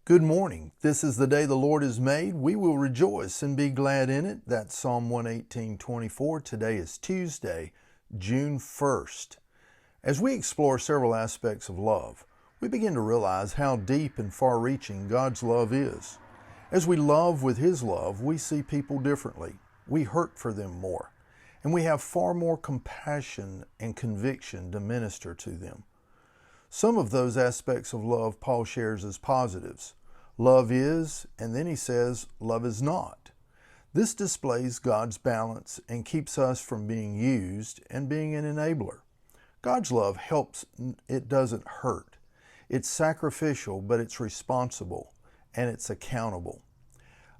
Good morning. This is the day the Lord has made. We will rejoice and be glad in it. That's Psalm 118:24. Today is Tuesday, June 1st. As we explore several aspects of love, we begin to realize how deep and far-reaching God's love is. As we love with His love, we see people differently. We hurt for them more, and we have far more compassion and conviction to minister to them. Some of those aspects of love Paul shares as positives. Love is, and then he says, love is not. This displays God's balance and keeps us from being used and being an enabler. God's love helps, it doesn't hurt. It's sacrificial, but it's responsible, and it's accountable.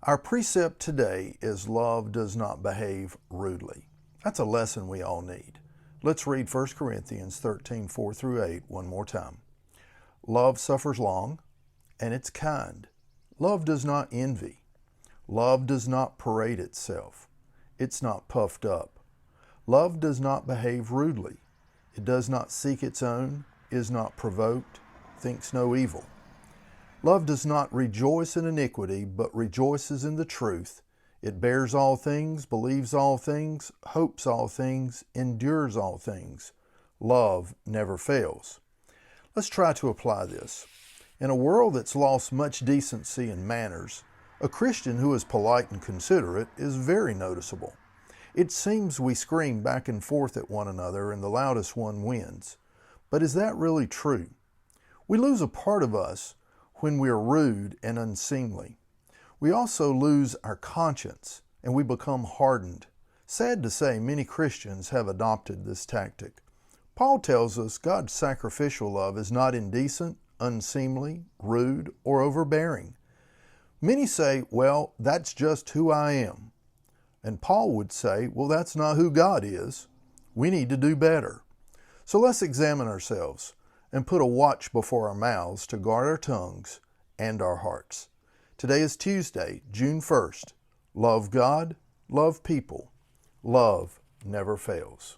Our precept today is love does not behave rudely. That's a lesson we all need. Let's read 1 Corinthians 13:4-8 one more time. Love suffers long, and it's kind. Love does not envy. Love does not parade itself. It's not puffed up. Love does not behave rudely. It does not seek its own, is not provoked, thinks no evil. Love does not rejoice in iniquity, but rejoices in the truth. It bears all things, believes all things, hopes all things, endures all things. Love never fails. Let's try to apply this. In a world that's lost much decency and manners, a Christian who is polite and considerate is very noticeable. It seems we scream back and forth at one another and the loudest one wins. But is that really true? We lose a part of us when we are rude and unseemly. We also lose our conscience and we become hardened. Sad to say, many Christians have adopted this tactic. Paul tells us God's sacrificial love is not indecent, unseemly, rude, or overbearing. Many say, well, that's just who I am. And Paul would say, well, that's not who God is. We need to do better. So let's examine ourselves and put a watch before our mouths to guard our tongues and our hearts. Today is Tuesday, June 1st. Love God, love people. Love never fails.